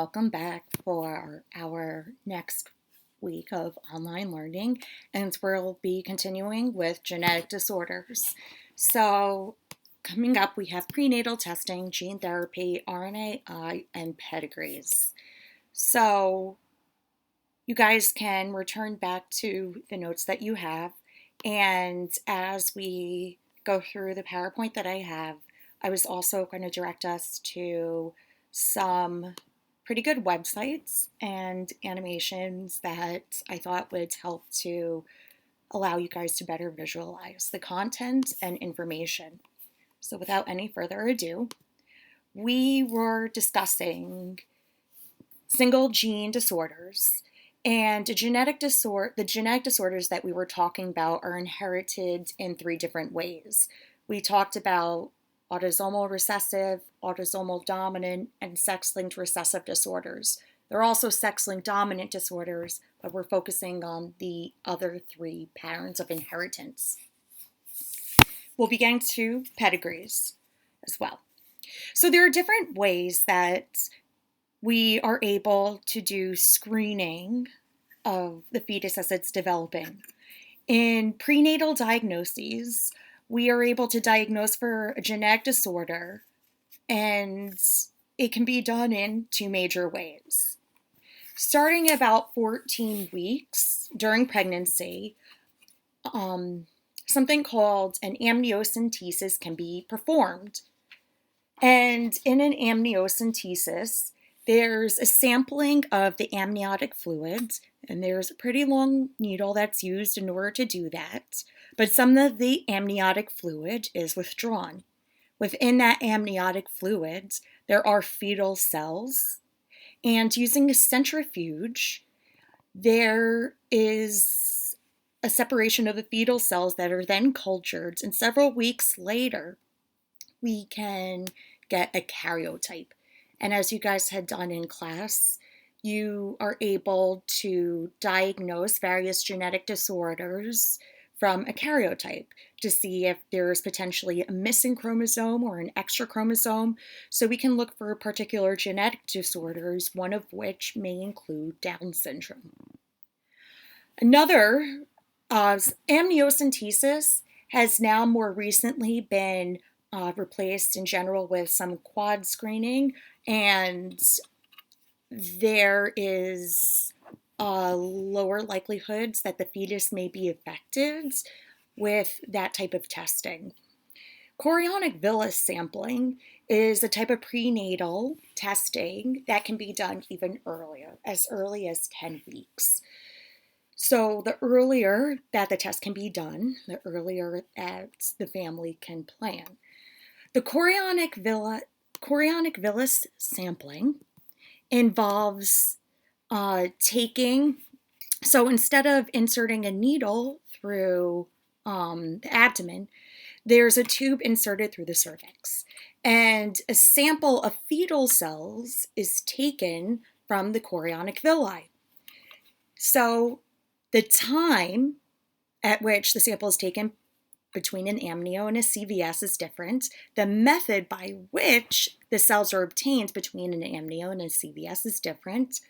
Welcome back for our next week of online learning, and we'll be continuing with genetic disorders. So, coming up, we have prenatal testing, gene therapy, RNAi, and pedigrees. So, you guys can return back to the notes that you have, and as we go through the PowerPoint that I have, I was also going to direct us to some pretty good websites and animations that I thought would help to allow you guys to better visualize the content and information. So without any further ado, we were discussing single gene disorders, and the genetic disorders that we were talking about are inherited in three different ways. We talked about autosomal recessive, autosomal dominant, and sex-linked recessive disorders. There are also sex-linked dominant disorders, but we're focusing on the other three patterns of inheritance. We'll be getting to pedigrees as well. So there are different ways that we are able to do screening of the fetus as it's developing. In prenatal diagnoses, we are able to diagnose for a genetic disorder, and it can be done in two major ways. Starting about 14 weeks during pregnancy, something called an amniocentesis can be performed. And in an amniocentesis, there's a sampling of the amniotic fluids, and there's a pretty long needle that's used in order to do that. But some of the amniotic fluid is withdrawn. Within that amniotic fluid, there are fetal cells, and using a centrifuge, there is a separation of the fetal cells that are then cultured, and several weeks later, we can get a karyotype. And as you guys had done in class, you are able to diagnose various genetic disorders from a karyotype to see if there's potentially a missing chromosome or an extra chromosome. So we can look for particular genetic disorders, one of which may include Down syndrome. Another amniocentesis has now more recently been replaced in general with some quad screening, and there is lower likelihoods that the fetus may be affected with that type of testing. Chorionic villus sampling is a type of prenatal testing that can be done even earlier, as early as 10 weeks. So the earlier that the test can be done, the earlier that the family can plan. The chorionic villus sampling involves so instead of inserting a needle through the abdomen, there's a tube inserted through the cervix. And a sample of fetal cells is taken from the chorionic villi. So the time at which the sample is taken between an amnio and a CVS is different. The method by which the cells are obtained between an amnio and a CVS is different.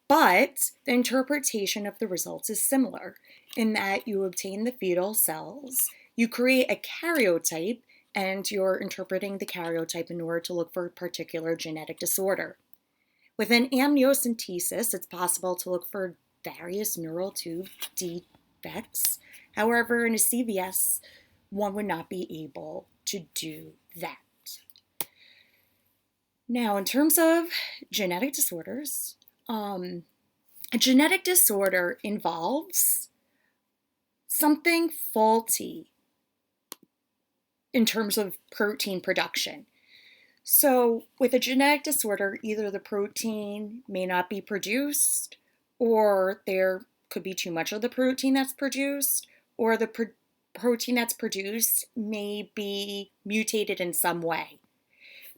But the interpretation of the results is similar in that you obtain the fetal cells, you create a karyotype, and you're interpreting the karyotype in order to look for a particular genetic disorder. With an amniocentesis, it's possible to look for various neural tube defects. However, in a CVS, one would not be able to do that. Now, in terms of genetic disorders, a genetic disorder involves something faulty in terms of protein production. So with a genetic disorder, either the protein may not be produced, or there could be too much of the protein that's produced, or the protein that's produced may be mutated in some way.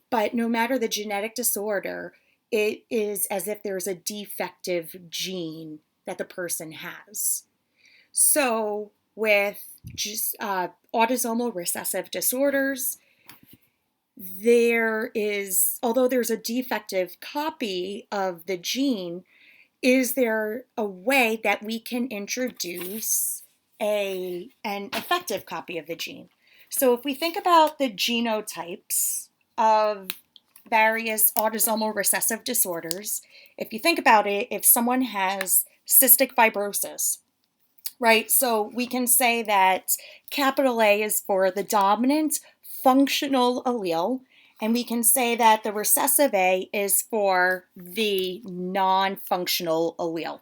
But no matter the genetic disorder, it is as if there's a defective gene that the person has. So with just autosomal recessive disorders, although there's a defective copy of the gene, is there a way that we can introduce an effective copy of the gene? So if we think about the genotypes of various autosomal recessive disorders, if you think about it, if someone has cystic fibrosis, right? So we can say that capital A is for the dominant functional allele, and we can say that the recessive A is for the non-functional allele.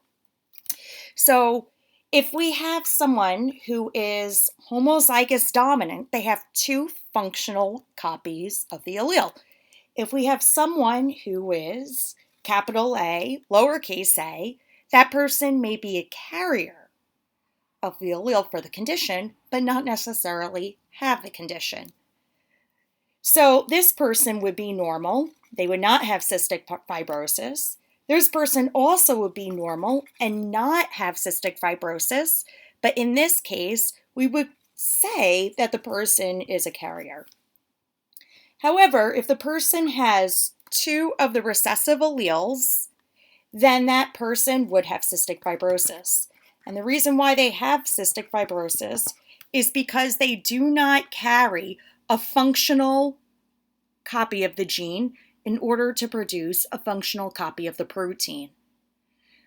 So if we have someone who is homozygous dominant, they have two functional copies of the allele. If we have someone who is capital A, lowercase a, that person may be a carrier of the allele for the condition, but not necessarily have the condition. So this person would be normal. They would not have cystic fibrosis. This person also would be normal and not have cystic fibrosis, but in this case, we would say that the person is a carrier. However, if the person has two of the recessive alleles, then that person would have cystic fibrosis. And the reason why they have cystic fibrosis is because they do not carry a functional copy of the gene in order to produce a functional copy of the protein.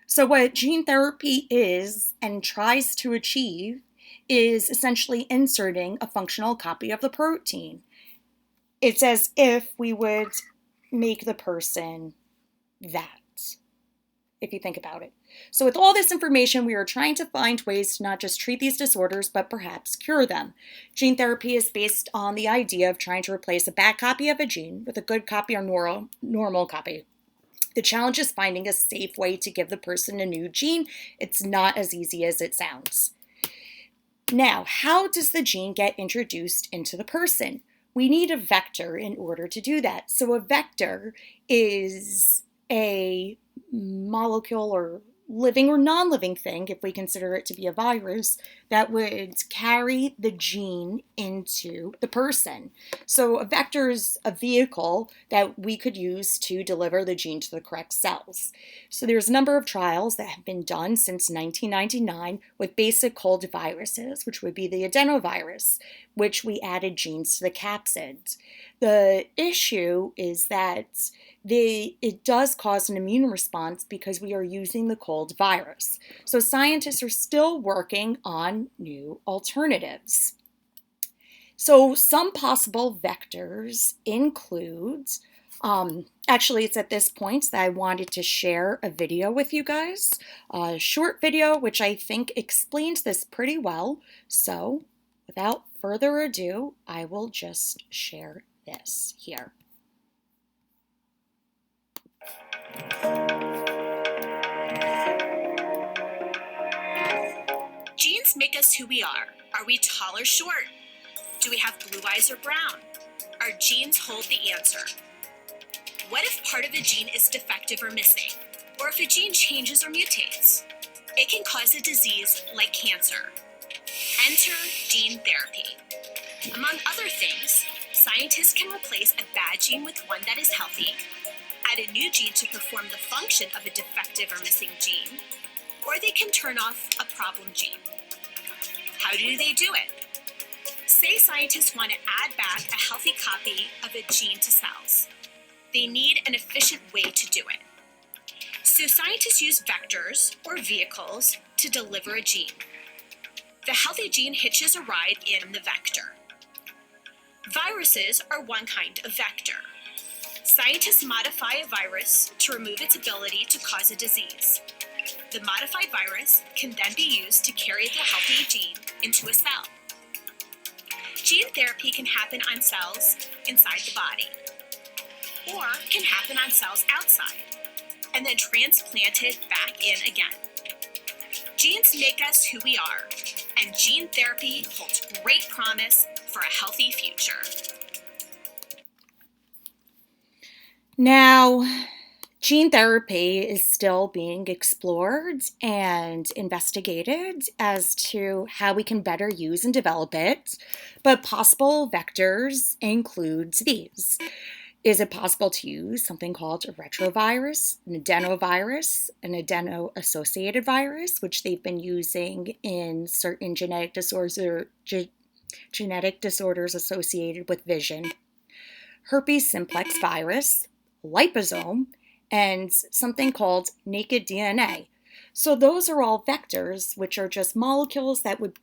So what gene therapy is and tries to achieve is essentially inserting a functional copy of the protein. It's as if we would make the person that, if you think about it. So with all this information, we are trying to find ways to not just treat these disorders, but perhaps cure them. Gene therapy is based on the idea of trying to replace a bad copy of a gene with a good copy or normal copy. The challenge is finding a safe way to give the person a new gene. It's not as easy as it sounds. Now, how does the gene get introduced into the person? We need a vector in order to do that. So a vector is a molecule or living or non-living thing, if we consider it to be a virus, that would carry the gene into the person. So a vector is a vehicle that we could use to deliver the gene to the correct cells. So there's a number of trials that have been done since 1999 with basic cold viruses, which would be the adenovirus, which we added genes to the capsids. The issue is that it does cause an immune response because we are using the cold virus. So scientists are still working on new alternatives. So some possible vectors include, actually it's at this point that I wanted to share a video with you guys, a short video which I think explains this pretty well. So without further ado, I will just share this here. Genes make us who we are. Are we tall or short? Do we have blue eyes or brown? Our genes hold the answer. What if part of a gene is defective or missing? Or if a gene changes or mutates? It can cause a disease like cancer. Enter gene therapy. Among other things, scientists can replace a bad gene with one that is healthy, add a new gene to perform the function of a defective or missing gene, or they can turn off a problem gene. How do they do it? Say scientists want to add back a healthy copy of a gene to cells. They need an efficient way to do it. So scientists use vectors or vehicles to deliver a gene. The healthy gene hitches a ride in the vector. Viruses are one kind of vector. Scientists modify a virus to remove its ability to cause a disease. The modified virus can then be used to carry the healthy gene into a cell. Gene therapy can happen on cells inside the body, or can happen on cells outside, and then transplanted back in again. Genes make us who we are, and gene therapy holds great promise for a healthy future. Now, Gene therapy is still being explored and investigated as to how we can better use and develop it, but possible vectors include these. Is it possible to use something called a retrovirus, an adeno-associated virus, which they've been using in certain genetic disorders associated with vision, herpes simplex virus, liposome, and something called naked DNA. So those are all vectors, which are just molecules that would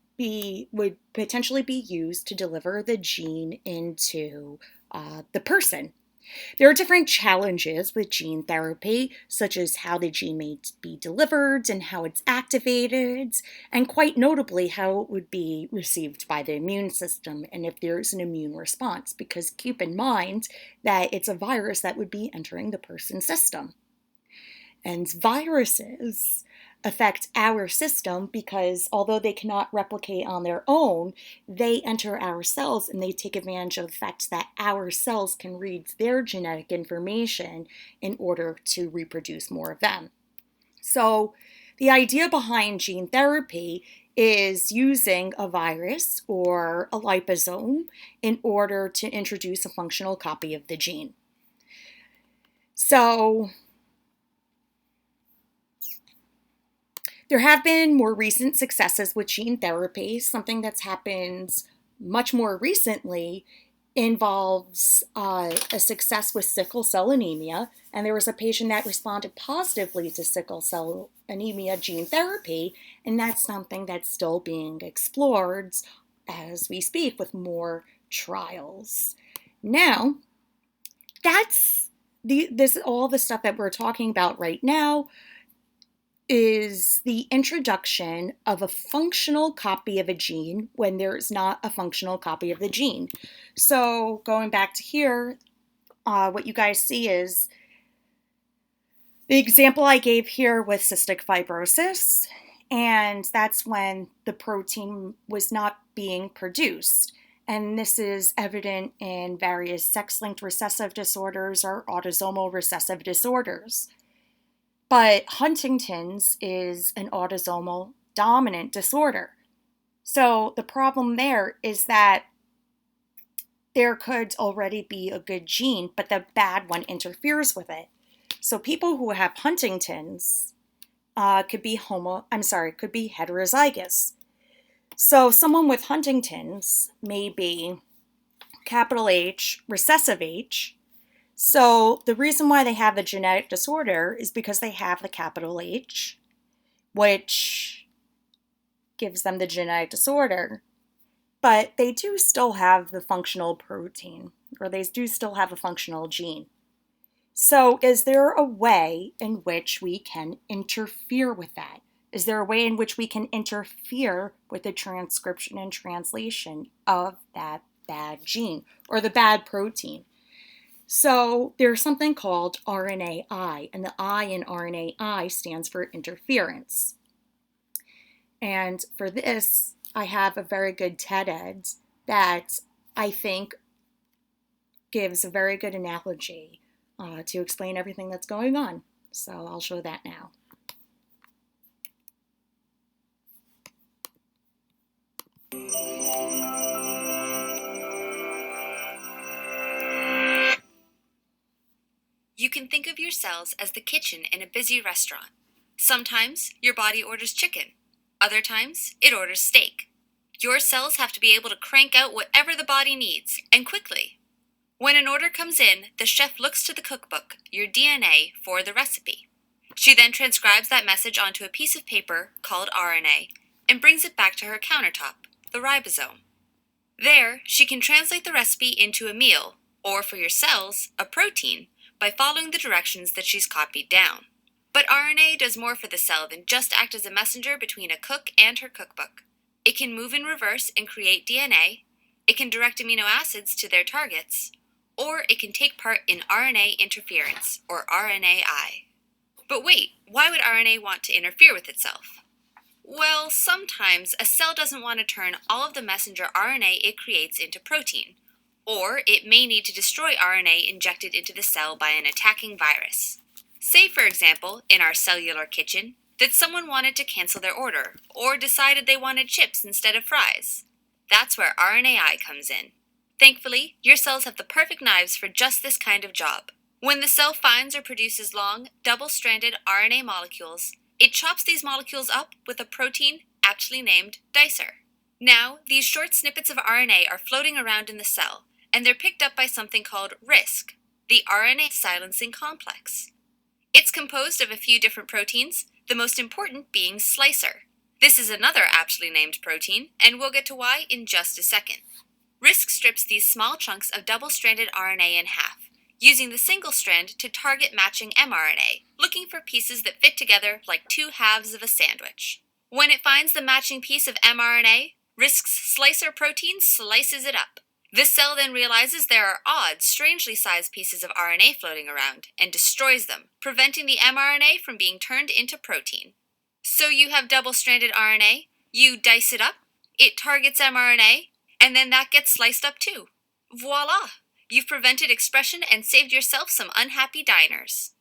potentially be used to deliver the gene into the person. There are different challenges with gene therapy, such as how the gene may be delivered and how it's activated, and quite notably, how it would be received by the immune system and if there's an immune response, because keep in mind that it's a virus that would be entering the person's system. And viruses affect our system because although they cannot replicate on their own, they enter our cells and they take advantage of the fact that our cells can read their genetic information in order to reproduce more of them. So the idea behind gene therapy is using a virus or a liposome in order to introduce a functional copy of the gene. So there have been more recent successes with gene therapy. Something that's happened much more recently involves a success with sickle cell anemia, and there was a patient that responded positively to sickle cell anemia gene therapy, and that's something that's still being explored as we speak with more trials. Now, that's all the stuff that we're talking about right now is the introduction of a functional copy of a gene when there is not a functional copy of the gene. So going back to here, what you guys see is the example I gave here with cystic fibrosis, and that's when the protein was not being produced. And this is evident in various sex-linked recessive disorders or autosomal recessive disorders. But Huntington's is an autosomal dominant disorder. So the problem there is that there could already be a good gene, but the bad one interferes with it. So people who have Huntington's could be heterozygous. So someone with Huntington's may be capital H, recessive H. So the reason why they have the genetic disorder is because they have the capital H, which gives them the genetic disorder, but they do still have the functional protein, or they do still have a functional gene. So is there a way in which we can interfere with that? Is there a way in which we can interfere with the transcription and translation of that bad gene or the bad protein? So there's something called RNAi, and the I in RNAi stands for interference. And for this, I have a very good TED-Ed that I think gives a very good analogy to explain everything that's going on. So I'll show that now. You can think of your cells as the kitchen in a busy restaurant. Sometimes your body orders chicken. Other times it orders steak. Your cells have to be able to crank out whatever the body needs, and quickly. When an order comes in, the chef looks to the cookbook, your DNA, for the recipe. She then transcribes that message onto a piece of paper called RNA and brings it back to her countertop, the ribosome. There, she can translate the recipe into a meal, or for your cells, a protein, by following the directions that she's copied down. But RNA does more for the cell than just act as a messenger between a cook and her cookbook. It can move in reverse and create DNA, it can direct amino acids to their targets, or it can take part in RNA interference, or RNAi. But wait, why would RNA want to interfere with itself? Well, sometimes a cell doesn't want to turn all of the messenger RNA it creates into protein, or it may need to destroy RNA injected into the cell by an attacking virus. Say, for example, in our cellular kitchen, that someone wanted to cancel their order or decided they wanted chips instead of fries. That's where RNAi comes in. Thankfully, your cells have the perfect knives for just this kind of job. When the cell finds or produces long, double-stranded RNA molecules, it chops these molecules up with a protein aptly named dicer. Now, these short snippets of RNA are floating around in the cell, and they're picked up by something called RISC, the RNA silencing complex. It's composed of a few different proteins, the most important being slicer. This is another aptly named protein, and we'll get to why in just a second. RISC strips these small chunks of double-stranded RNA in half, using the single strand to target matching mRNA, looking for pieces that fit together like two halves of a sandwich. When it finds the matching piece of mRNA, RISC's slicer protein slices it up. The cell then realizes there are odd, strangely sized pieces of RNA floating around and destroys them, preventing the mRNA from being turned into protein. So you have double-stranded RNA, you dice it up, it targets mRNA, and then that gets sliced up too. Voila! You've prevented expression and saved yourself some unhappy diners.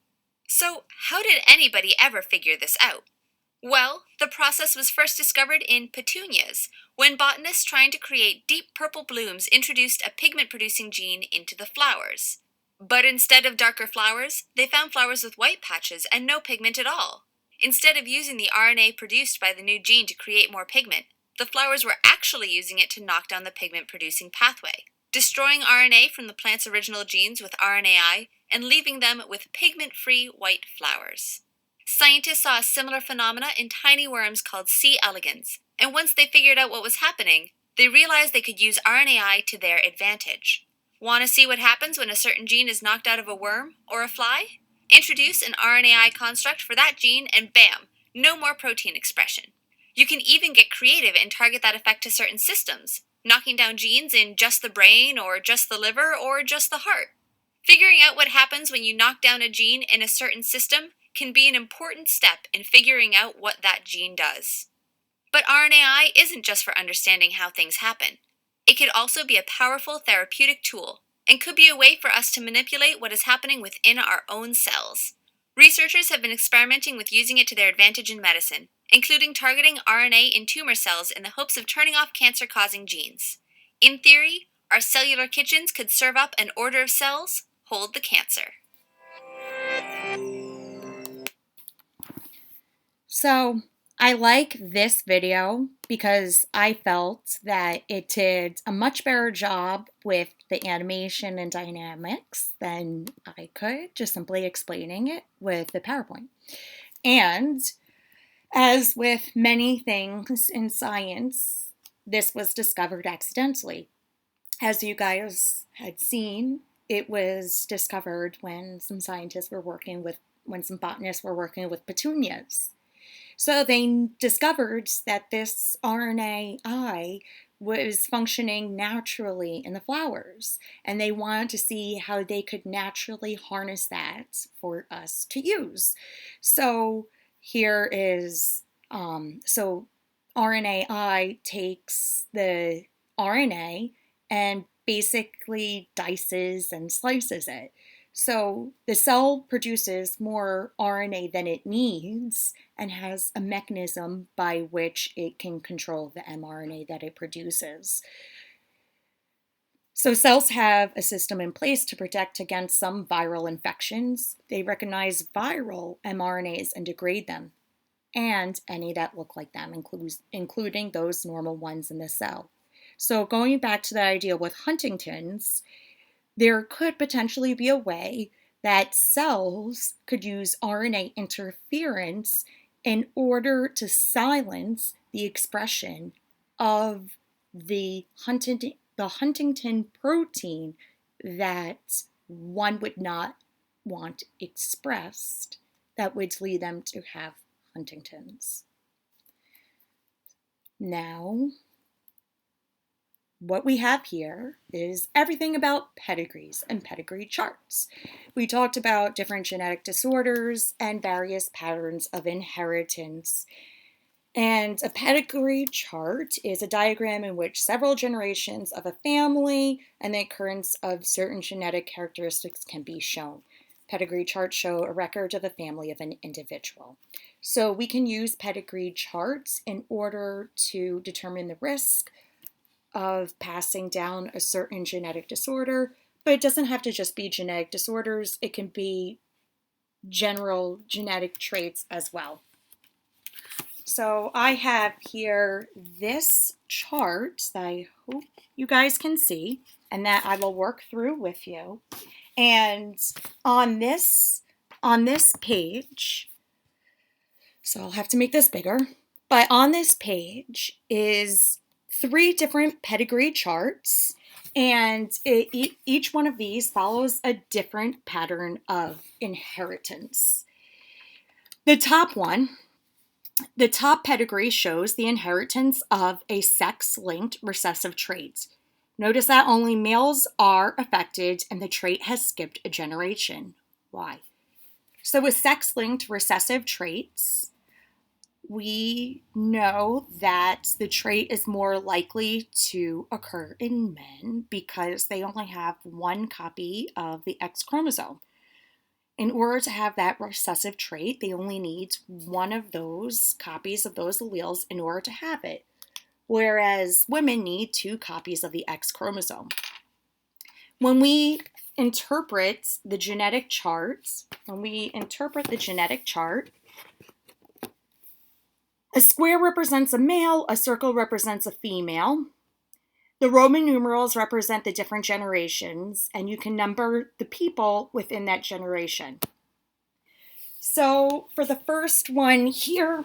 So, how did anybody ever figure this out? Well, the process was first discovered in petunias, when botanists trying to create deep purple blooms introduced a pigment-producing gene into the flowers. But instead of darker flowers, they found flowers with white patches and no pigment at all. Instead of using the RNA produced by the new gene to create more pigment, the flowers were actually using it to knock down the pigment-producing pathway, destroying RNA from the plant's original genes with RNAi and leaving them with pigment-free white flowers. Scientists saw a similar phenomena in tiny worms called C. elegans, and once they figured out what was happening, they realized they could use RNAi to their advantage. Want to see what happens when a certain gene is knocked out of a worm or a fly? Introduce an RNAi construct for that gene and bam, no more protein expression. You can even get creative and target that effect to certain systems, knocking down genes in just the brain or just the liver or just the heart. Figuring out what happens when you knock down a gene in a certain system can be an important step in figuring out what that gene does. But RNAi isn't just for understanding how things happen. It could also be a powerful therapeutic tool and could be a way for us to manipulate what is happening within our own cells. Researchers have been experimenting with using it to their advantage in medicine, including targeting RNA in tumor cells in the hopes of turning off cancer-causing genes. In theory, our cellular kitchens could serve up an order of cells, hold the cancer. So I like this video because I felt that it did a much better job with the animation and dynamics than I could just simply explaining it with the PowerPoint. And as with many things in science, this was discovered accidentally. As you guys had seen, it was discovered when some botanists were working with petunias. So they discovered that this RNAi was functioning naturally in the flowers, and they wanted to see how they could naturally harness that for us to use. So here is, so RNAi takes the RNA and basically dices and slices it. So the cell produces more RNA than it needs and has a mechanism by which it can control the mRNA that it produces. So cells have a system in place to protect against some viral infections. They recognize viral mRNAs and degrade them, and any that look like them, including those normal ones in the cell. So going back to the idea with Huntington's, there could potentially be a way that cells could use RNA interference in order to silence the expression of the Huntington protein that one would not want expressed, that would lead them to have Huntington's. Now, what we have here is everything about pedigrees and pedigree charts. We talked about different genetic disorders and various patterns of inheritance. And a pedigree chart is a diagram in which several generations of a family and the occurrence of certain genetic characteristics can be shown. pedigree charts show a record of the family of an individual. So we can use pedigree charts in order to determine the risk of passing down a certain genetic disorder, but it doesn't have to just be genetic disorders. It can be general genetic traits as well. So I have here this chart that I hope you guys can see and that I will work through with you. And on this page, so I'll have to make this bigger, but on this page is 3 different pedigree charts, and each one of these follows a different pattern of inheritance. The top pedigree shows the inheritance of a sex-linked recessive trait. Notice that only males are affected and the trait has skipped a generation. Why? So with sex-linked recessive traits, we know that the trait is more likely to occur in men because they only have 1 copy of the X chromosome. In order to have that recessive trait, they only need 1 of those copies of those alleles in order to have it, whereas women need 2 copies of the X chromosome. When we interpret the genetic chart, a square represents a male, a circle represents a female. The Roman numerals represent the different generations, and you can number the people within that generation. So for the first one here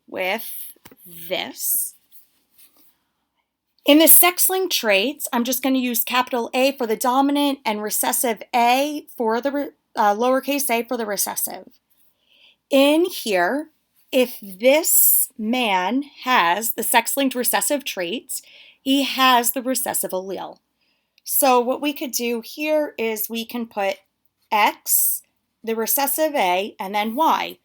with this, in the sex-linked traits, I'm just going to use capital A for the dominant and recessive A for the lowercase a for the recessive. In here, if this man has the sex-linked recessive traits, he has the recessive allele. So what we could do here is we can put X, the recessive A, and then Y.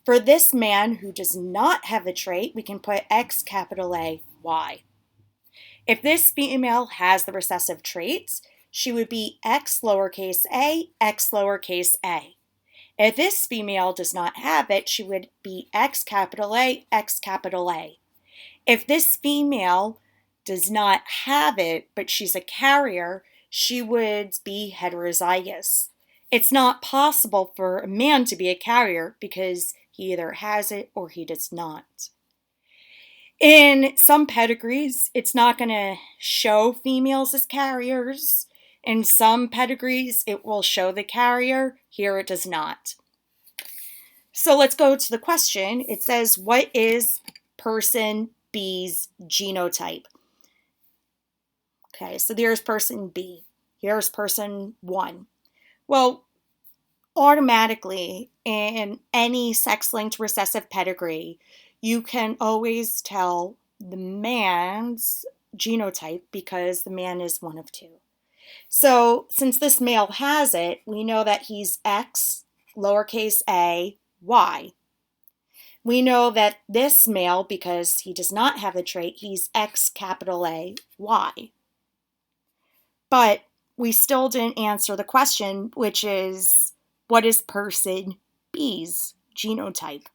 For this man who does not have the trait, we can put X capital A, Y. If this female has the recessive traits, she would be X lowercase a, X lowercase a. If this female does not have it, she would be X capital A, X capital A. If this female does not have it, but she's a carrier, she would be heterozygous. It's not possible for a man to be a carrier because he either has it or he does not. In some pedigrees, it's not going to show females as carriers. In some pedigrees, it will show the carrier. Here it does not. So let's go to the question. It says, what is person B's genotype? Okay, so there's person B. Here's person 1. Well, automatically, in any sex-linked recessive pedigree, you can always tell the man's genotype because the man is 1 of 2. So since this male has it, we know that he's X, lowercase a, Y. We know that this male, because he does not have the trait, he's X capital A, Y. But we still didn't answer the question, which is, what is person B's genotype?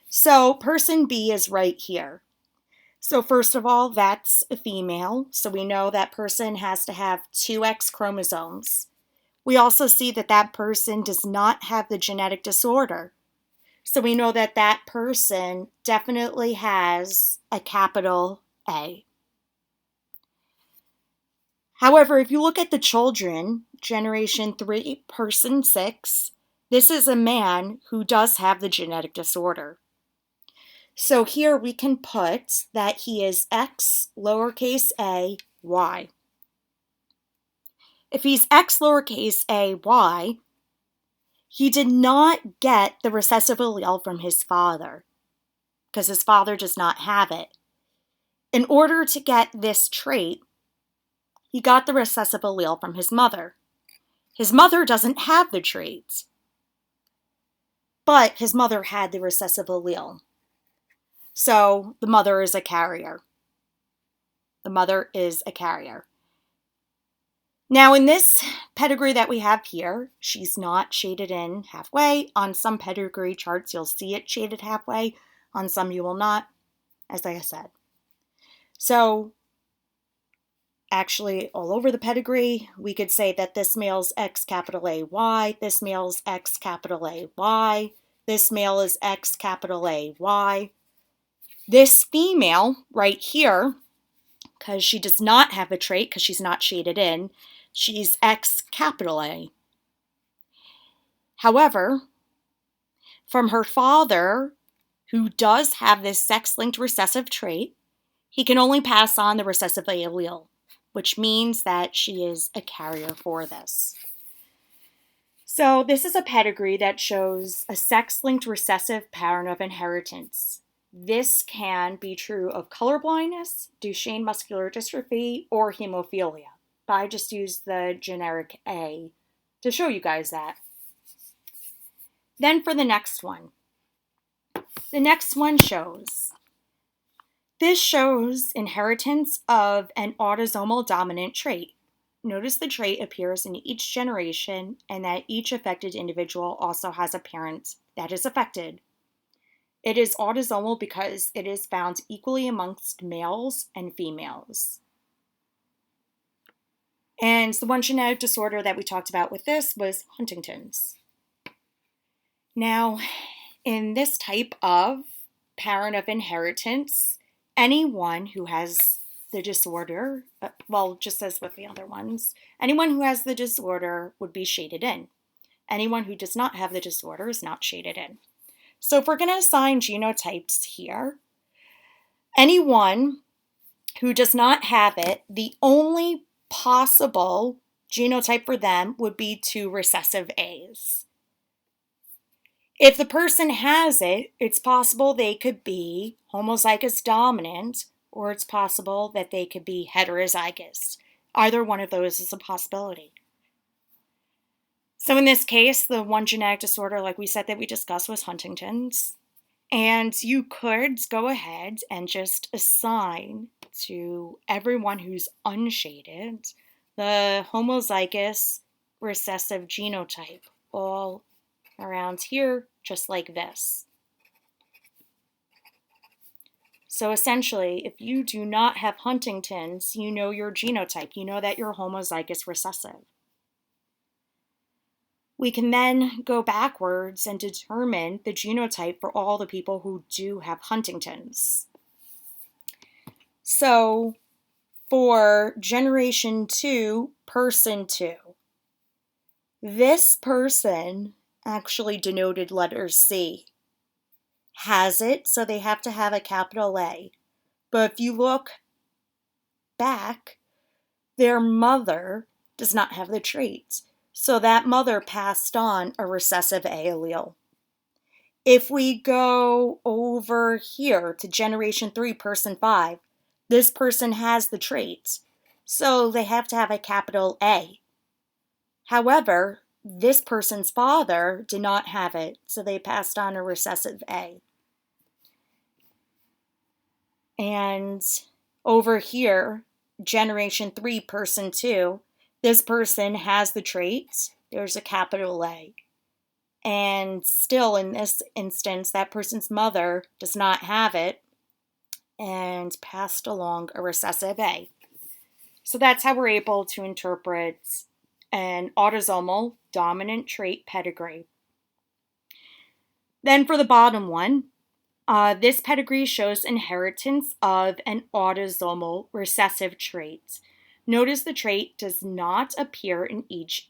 So person B is right here. So first of all, that's a female. So we know that person has to have 2 X chromosomes. We also see that that person does not have the genetic disorder. So we know that that person definitely has a capital A. However, if you look at the children, generation 3, person 6, this is a man who does have the genetic disorder. So here we can put that he is X lowercase a, Y. If he's X lowercase a, Y, he did not get the recessive allele from his father because his father does not have it. In order to get this trait, he got the recessive allele from his mother. His mother doesn't have the trait, but his mother had the recessive allele. So the mother is a carrier. The mother is a carrier. Now in this pedigree that we have here, she's not shaded in halfway. On some pedigree charts, you'll see it shaded halfway. On some you will not, as I said. So actually all over the pedigree, we could say that this male's X capital A Y, this male's X capital A Y, this male is X capital A Y. This female right here, because she does not have a trait because she's not shaded in, she's X capital A. However, from her father, who does have this sex-linked recessive trait, he can only pass on the recessive allele, which means that she is a carrier for this. So this is a pedigree that shows a sex-linked recessive pattern of inheritance. This can be true of colorblindness, Duchenne muscular dystrophy, or hemophilia. But I just used the generic A to show you guys that. Then for the next one. The next one shows. This shows inheritance of an autosomal dominant trait. Notice the trait appears in each generation and that each affected individual also has a parent that is affected. It is autosomal because it is found equally amongst males and females. And the one genetic disorder that we talked about with this was Huntington's. Now, in this type of pattern of inheritance, anyone who has the disorder, well, just as with the other ones, anyone who has the disorder would be shaded in. Anyone who does not have the disorder is not shaded in. So if we're going to assign genotypes here, anyone who does not have it, the only possible genotype for them would be 2 recessive A's. If the person has it, it's possible they could be homozygous dominant, or it's possible that they could be heterozygous. Either one of those is a possibility. So in this case, the one genetic disorder, like we said, that we discussed was Huntington's. And you could go ahead and just assign to everyone who's unshaded the homozygous recessive genotype, all around here, just like this. So essentially, if you do not have Huntington's, you know your genotype. You know that you're homozygous recessive. We can then go backwards and determine the genotype for all the people who do have Huntington's. So for generation 2, person 2, this person, actually denoted letter C, has it, so they have to have a capital A. But if you look back, their mother does not have the trait. So that mother passed on a recessive A allele. If we go over here to generation 3, person 5, this person has the trait. So they have to have a capital A. However, this person's father did not have it, so they passed on a recessive A. And over here, generation 3, person 2, this person has the traits. There's a capital A. And still, in this instance, that person's mother does not have it and passed along a recessive A. So that's how we're able to interpret an autosomal dominant trait pedigree. Then for the bottom one, this pedigree shows inheritance of an autosomal recessive trait. Notice the trait does not appear in each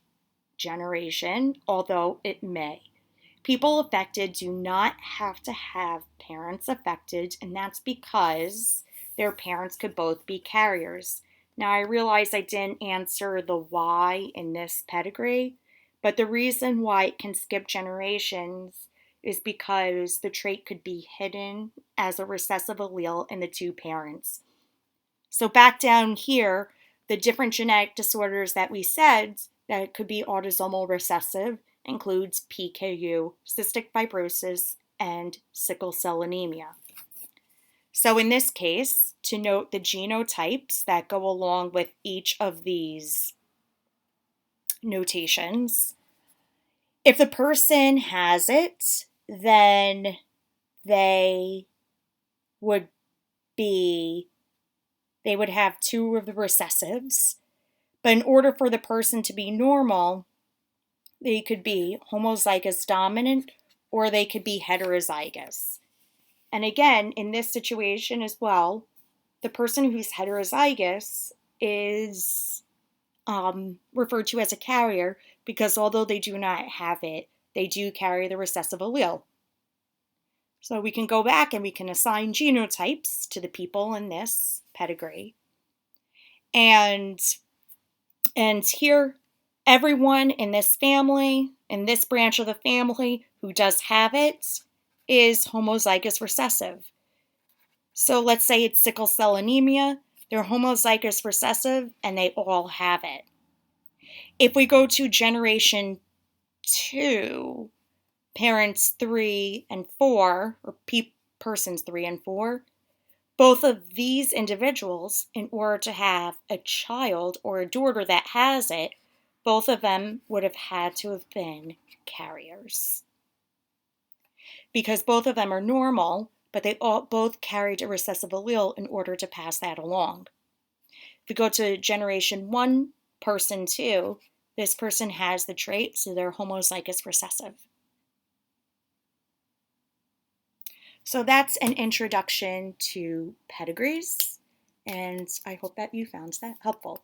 generation, although it may. People affected do not have to have parents affected, and that's because their parents could both be carriers. Now, I realize I didn't answer the why in this pedigree, but the reason why it can skip generations is because the trait could be hidden as a recessive allele in the 2 parents. So back down here, the different genetic disorders that we said that could be autosomal recessive includes PKU, cystic fibrosis, and sickle cell anemia. So in this case, to note the genotypes that go along with each of these notations. If the person has it, then they would have two of the recessives. But in order for the person to be normal, they could be homozygous dominant or they could be heterozygous. And again, in this situation as well, the person who's heterozygous is referred to as a carrier because although they do not have it, they do carry the recessive allele. So we can go back and we can assign genotypes to the people in this pedigree. And here, everyone in this family, in this branch of the family who does have it, is homozygous recessive. So let's say it's sickle cell anemia, they're homozygous recessive, and they all have it. If we go to generation 2, parents 3 and 4, or persons 3 and 4, both of these individuals, in order to have a child or a daughter that has it, both of them would have had to have been carriers. Because both of them are normal, but they both carried a recessive allele in order to pass that along. If we go to generation 1, person 2, this person has the trait, so they're homozygous recessive. So that's an introduction to pedigrees, and I hope that you found that helpful.